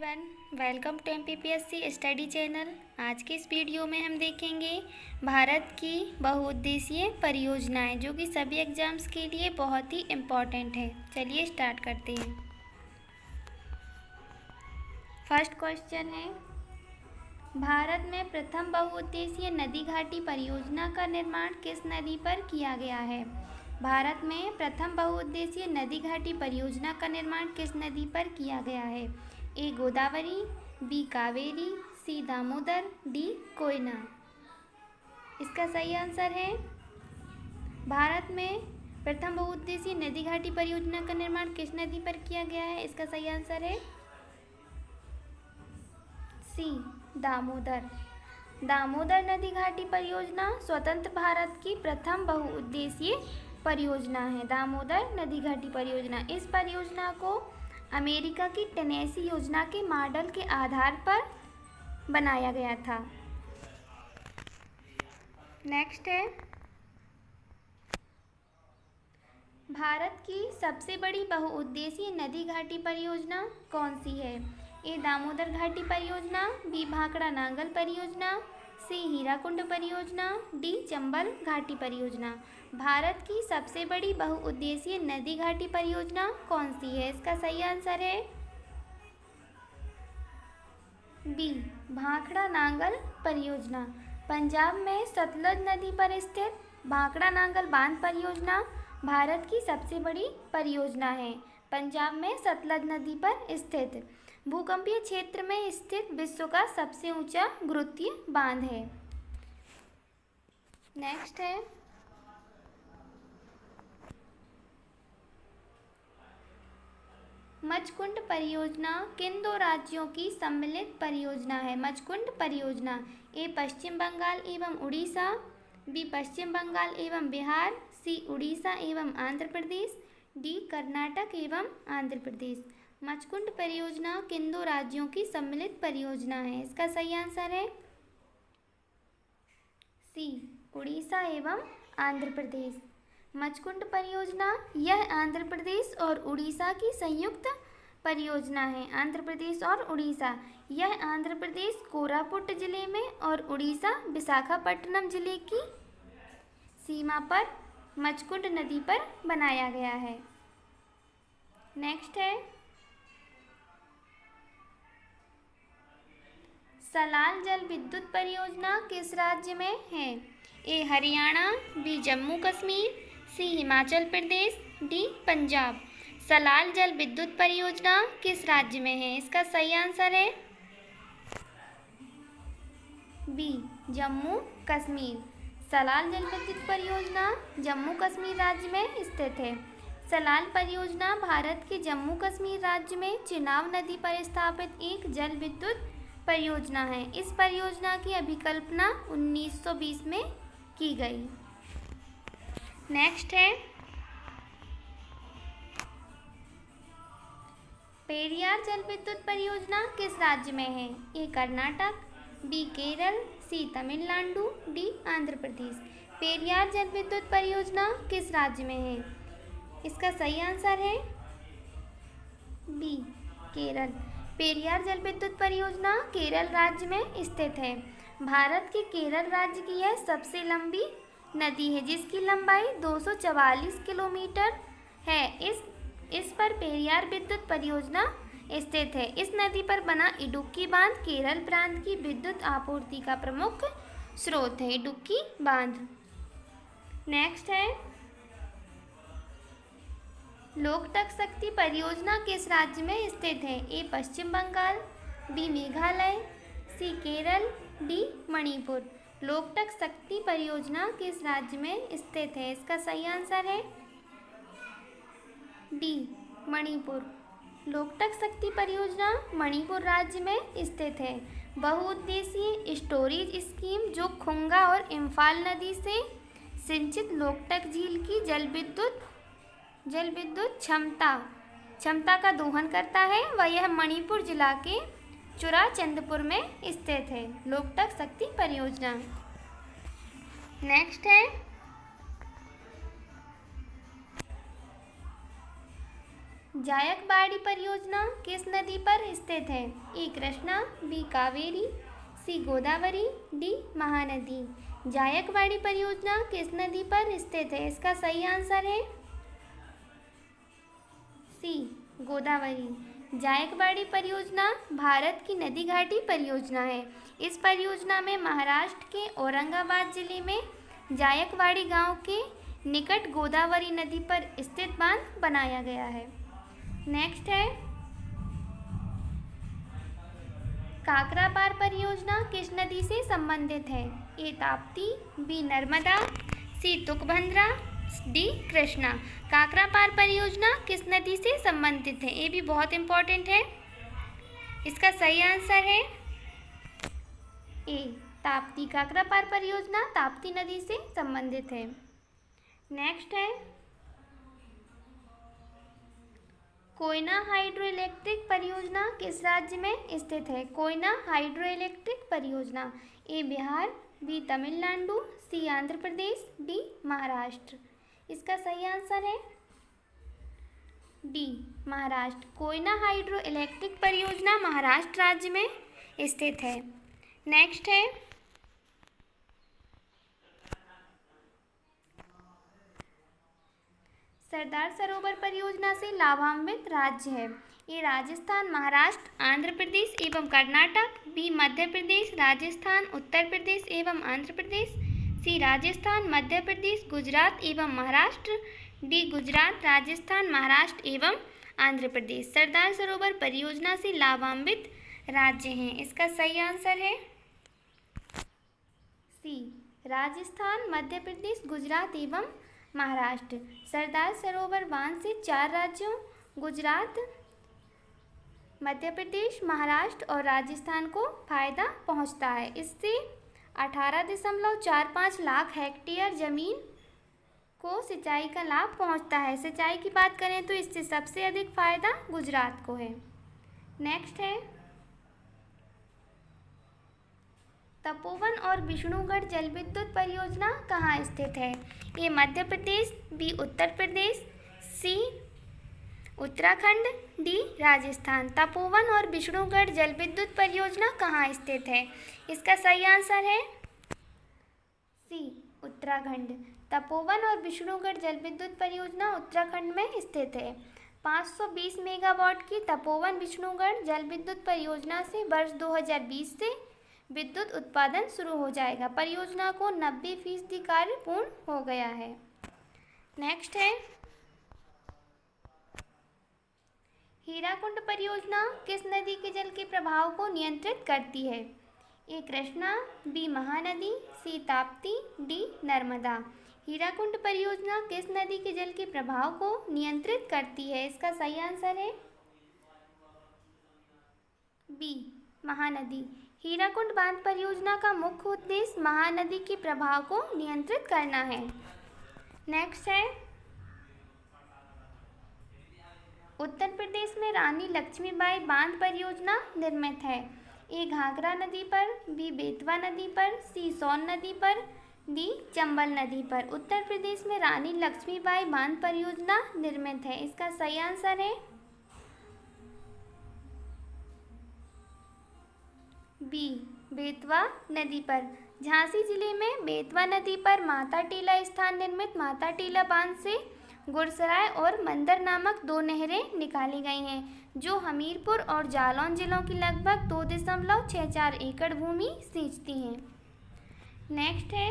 Everyone, welcome to MPPSC study channel. आज के इस वीडियो में हम देखेंगे भारत की बहुउद्देशीय परियोजनाएं जो कि सभी एग्जाम्स के लिए बहुत ही इम्पॉर्टेंट है। चलिए स्टार्ट करते हैं। फर्स्ट क्वेश्चन है, भारत में प्रथम बहुउद्देशीय नदी घाटी परियोजना का निर्माण किस नदी पर किया गया है? भारत में प्रथम बहुउद्देशीय नदी घाटी परियोजना का निर्माण किस नदी पर किया गया है? ए गोदावरी, बी कावेरी, सी दामोदर, डी कोयना। इसका सही आंसर है भारत में प्रथम बहुउद्देशीय नदी घाटी परियोजना का निर्माण किस नदी पर किया गया है? इसका सही आंसर है सी दामोदर। दामोदर नदी घाटी परियोजना स्वतंत्र भारत की प्रथम बहुउद्देशीय परियोजना है। दामोदर नदी घाटी परियोजना, इस परियोजना को अमेरिका की टेनेसी योजना के मॉडल के आधार पर बनाया गया था। नेक्स्ट है, भारत की सबसे बड़ी बहुउद्देशीय नदी घाटी परियोजना कौन सी है? ए दामोदर घाटी परियोजना, बी भाखड़ा नांगल परियोजना, सी हीराकुंड परियोजना, डी चंबल घाटी परियोजना। भारत की सबसे बड़ी बहुउद्देशीय नदी घाटी परियोजना कौन सी है? इसका सही आंसर है बी भाखड़ा नांगल परियोजना। पंजाब में सतलज नदी पर स्थित भाखड़ा नांगल बांध परियोजना भारत की सबसे बड़ी परियोजना है। पंजाब में सतलज नदी पर स्थित भूकंपीय क्षेत्र में स्थित विश्व का सबसे ऊंचा गुरुत्वीय बांध है। नेक्स्ट है, मचकुंड परियोजना किन दो राज्यों की सम्मिलित परियोजना है? मचकुंड परियोजना ए पश्चिम बंगाल एवं उड़ीसा, बी पश्चिम बंगाल एवं बिहार, सी उड़ीसा एवं आंध्र प्रदेश, डी कर्नाटक एवं आंध्र प्रदेश। मचकुंड परियोजना किन दो राज्यों की सम्मिलित परियोजना है? इसका सही आंसर है सी उड़ीसा एवं आंध्र प्रदेश। मचकुंड परियोजना यह आंध्र प्रदेश और उड़ीसा की संयुक्त परियोजना है। आंध्र प्रदेश और उड़ीसा, यह आंध्र प्रदेश कोरापुट जिले में और उड़ीसा विशाखापट्टनम जिले की सीमा पर मचकुंड नदी पर बनाया गया है। नेक्स्ट है, सलाल जल विद्युत परियोजना किस राज्य में है? ए हरियाणा, बी जम्मू कश्मीर, सी हिमाचल प्रदेश, डी पंजाब। सलाल जल विद्युत परियोजना किस राज्य में है? इसका सही आंसर है बी जम्मू कश्मीर। सलाल जल विद्युत परियोजना जम्मू कश्मीर राज्य में स्थित है। सलाल परियोजना भारत के जम्मू कश्मीर राज्य में चिनाब नदी पर स्थापित एक जल विद्युत परियोजना है। इस परियोजना की अभिकल्पना 1920 में की गई। नेक्स्ट है, पेरियार जल विद्युत परियोजना किस राज्य में है? ए कर्नाटक, बी केरल, सी तमिलनाडु, डी आंध्र प्रदेश। पेरियार जल विद्युत परियोजना किस राज्य में है? इसका सही आंसर है बी केरल। पेरियार जल विद्युत परियोजना केरल राज्य में स्थित है। भारत के केरल राज्य की यह सबसे लंबी नदी है जिसकी लंबाई 244 किलोमीटर है। इस पर पेरियार विद्युत परियोजना स्थित है। इस नदी पर बना इडुक्की बांध केरल प्रांत की विद्युत आपूर्ति का प्रमुख स्रोत है। इडुक्की बांध। नेक्स्ट है, लोकटक शक्ति परियोजना किस राज्य में स्थित है? ए पश्चिम बंगाल, बी मेघालय, सी केरल, डी मणिपुर। लोकटक शक्ति परियोजना किस राज्य में स्थित है? इसका सही आंसर है डी मणिपुर। लोकटक शक्ति परियोजना मणिपुर राज्य में स्थित है। बहुउद्देशीय स्टोरेज स्कीम जो खुंगा और इम्फाल नदी से सिंचित लोकटक झील की जल विद्युत क्षमता का दोहन करता है वह यह मणिपुर जिला के चुराचंदपुर में स्थित है। लोकटक शक्ति परियोजना। नेक्स्ट है, जायकवाड़ी परियोजना किस नदी पर स्थित है? ए कृष्णा, बी कावेरी, सी गोदावरी, डी महानदी। जायकवाड़ी परियोजना किस नदी पर स्थित है? इसका सही आंसर है सी गोदावरी। जायकवाड़ी परियोजना भारत की नदी घाटी परियोजना है। इस परियोजना में महाराष्ट्र के औरंगाबाद जिले में जायकवाड़ी गांव के निकट गोदावरी नदी पर स्थित बांध बनाया गया है। नेक्स्ट है काकरापार परियोजना किस नदी से संबंधित है? ए ताप्ती, बी नर्मदा, सी तुंगभद्रा, डी कृष्णा। काकरापार परियोजना किस नदी से संबंधित है? ये भी बहुत इंपॉर्टेंट है। इसका सही आंसर है ए ताप्ती। काकरापार परियोजना ताप्ती नदी से संबंधित है। नेक्स्ट है कोयना हाइड्रो इलेक्ट्रिक परियोजना किस राज्य में स्थित है? कोयना हाइड्रो इलेक्ट्रिक परियोजना ए बिहार, बी तमिलनाडु, सी आंध्र प्रदेश, डी महाराष्ट्र। इसका सही आंसर है D Maharashtra. Koyna hydro electric परियोजना महाराष्ट्र राज्य में स्थित है। नेक्स्ट है सरदार सरोवर परियोजना से लाभान्वित राज्य है? ये राजस्थान, महाराष्ट्र, आंध्र प्रदेश एवं कर्नाटक, बी मध्य प्रदेश, राजस्थान, उत्तर प्रदेश एवं आंध्र प्रदेश, सी राजस्थान, मध्य प्रदेश, गुजरात एवं महाराष्ट्र, डी गुजरात, राजस्थान, महाराष्ट्र एवं आंध्र प्रदेश। सरदार सरोवर परियोजना से लाभान्वित राज्य हैं। इसका सही आंसर है सी राजस्थान, मध्य प्रदेश, गुजरात एवं महाराष्ट्र। सरदार सरोवर बांध से 4 राज्यों गुजरात, मध्य प्रदेश, महाराष्ट्र और राजस्थान को फायदा पहुंचता है। इससे 18.45 लाख हेक्टेयर जमीन को सिंचाई का लाभ पहुंचता है। सिंचाई की बात करें तो इससे सबसे अधिक फायदा गुजरात को है। नेक्स्ट है तपोवन और विष्णुगढ़ जल विद्युत परियोजना कहाँ स्थित है? ए मध्य प्रदेश, बी उत्तर प्रदेश, सी उत्तराखंड, डी राजस्थान। तपोवन और विष्णुगढ़ जल विद्युत परियोजना कहाँ स्थित है? इसका सही आंसर है सी उत्तराखंड। तपोवन और विष्णुगढ़ जल विद्युत परियोजना उत्तराखंड में स्थित है। 520 मेगावाट की तपोवन विष्णुगढ़ जल विद्युत परियोजना से वर्ष 2020 से विद्युत उत्पादन शुरू हो जाएगा। परियोजना को 90% कार्य पूर्ण हो गया है। नेक्स्ट है हीराकुंड परियोजना किस नदी के जल के प्रवाह को नियंत्रित करती है? ए कृष्णा, बी महानदी, सी ताप्ती, डी नर्मदा। हीराकुंड परियोजना किस नदी के जल के प्रवाह को नियंत्रित करती है? इसका सही आंसर है बी महानदी। हीराकुंड बांध परियोजना का मुख्य उद्देश्य महानदी के प्रवाह को नियंत्रित करना है। नेक्स्ट है उत्तर प्रदेश में रानी लक्ष्मीबाई बांध परियोजना निर्मित है। ए घाघरा नदी पर, बी बेतवा नदी पर, सी सोन नदी पर, डी चंबल नदी पर। उत्तर प्रदेश में रानी लक्ष्मीबाई बांध परियोजना निर्मित है। इसका सही आंसर है बी बेतवा नदी पर। झांसी जिले में बेतवा नदी पर माता टीला स्थान निर्मित माता टीला बांध से गुरसराय और मंदर नामक 2 नहरें निकाली गई हैं, जो हमीरपुर और जालौन जिलों की लगभग 2.64 एकड़ भूमि सींचती हैं। नेक्स्ट है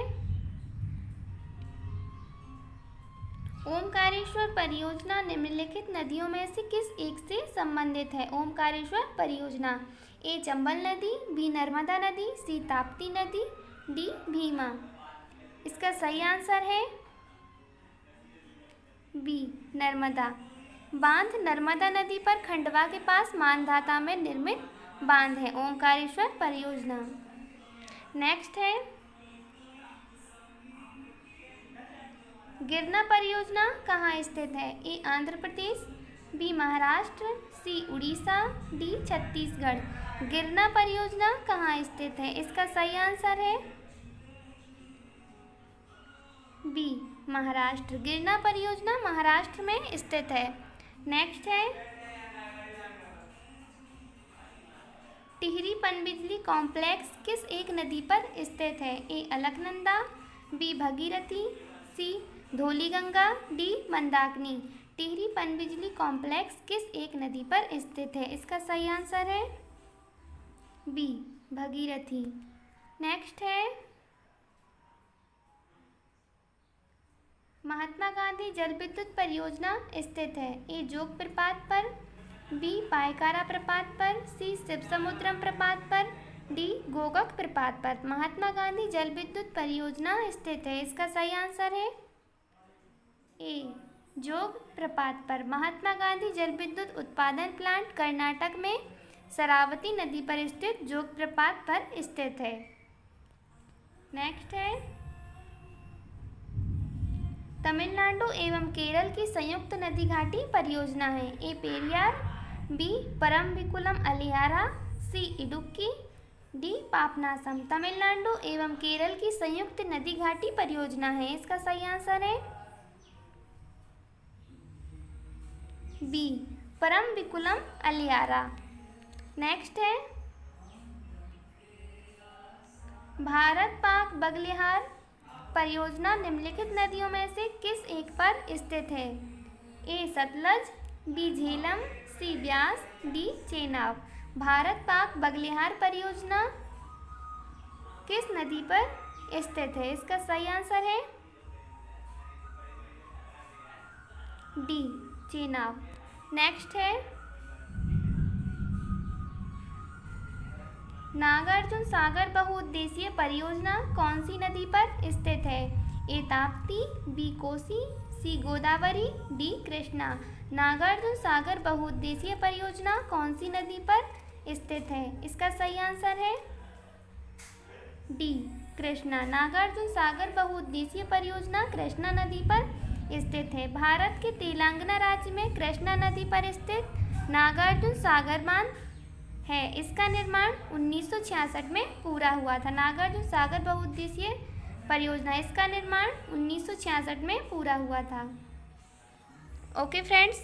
ओमकारेश्वर परियोजना निम्नलिखित नदियों में से किस एक से संबंधित है? ओमकारेश्वर परियोजना ए चंबल नदी, बी नर्मदा नदी, सी ताप्ती नदी, डी भीमा। इसका सही आंसर है बी नर्मदा। बांध नर्मदा नदी पर खंडवा के पास मानधाता में निर्मित बांध है ओमकारेश्वर परियोजना। नेक्स्ट है गिरना परियोजना कहाँ स्थित है? ए आंध्र प्रदेश, बी महाराष्ट्र, सी उड़ीसा, डी छत्तीसगढ़। गिरना परियोजना कहाँ स्थित है? इसका सही आंसर है बी महाराष्ट्र। गिरना परियोजना महाराष्ट्र में स्थित है। नेक्स्ट है टिहरी पनबिजली कॉम्प्लेक्स किस एक नदी पर स्थित है? ए अलकनंदा, बी भगीरथी, सी धौलीगंगा, डी मंदाकिनी। टिहरी पनबिजली कॉम्प्लेक्स किस एक नदी पर स्थित है? इसका सही आंसर है बी भगीरथी। नेक्स्ट है महात्मा गांधी जल विद्युत परियोजना स्थित है? ए जोग प्रपात पर, बी पायकारा प्रपात पर, सी शिव समुद्रम प्रपात पर, डी गोगक प्रपात पर। महात्मा गांधी जल विद्युत परियोजना स्थित है, इसका सही आंसर है ए जोग प्रपात पर। महात्मा गांधी जल विद्युत उत्पादन प्लांट कर्नाटक में शरावती नदी पर स्थित जोग प्रपात पर स्थित है। नेक्स्ट है तमिलनाडु एवं केरल की संयुक्त नदी घाटी परियोजना है? ए पेरियार, बी परम्बिकुलम अलियारा, सी इडुक्की, डी पापनासम। तमिलनाडु एवं केरल की संयुक्त नदी घाटी परियोजना है, इसका सही आंसर है बी परम्बिकुलम अलियारा। नेक्स्ट है भारत पाक बगलिहार परियोजना निम्नलिखित नदियों में से किस एक पर स्थित है? ए सतलज, बी झेलम, सी ब्यास, डी चेनाब। भारत पाक बगलिहार परियोजना किस नदी पर स्थित है? इसका सही आंसर है डी चेनाब। नेक्स्ट है नागार्जुन सागर बहुउद्देशीय परियोजना कौन सी नदी पर स्थित है? ए ताप्ती, बी कोसी, सी गोदावरी, डी कृष्णा। नागार्जुन सागर बहुउद्देशीय परियोजना कौन सी नदी पर स्थित है? इसका सही आंसर है डी कृष्णा। नागार्जुन सागर बहुउद्देशीय परियोजना कृष्णा नदी पर स्थित है। भारत के तेलंगाना राज्य में कृष्णा नदी पर स्थित नागार्जुन सागर बांध है, इसका निर्माण 1966 में पूरा हुआ था। नागार्जुन सागर बहुउद्देशीय परियोजना, इसका निर्माण 1966 में पूरा हुआ था। Okay friends,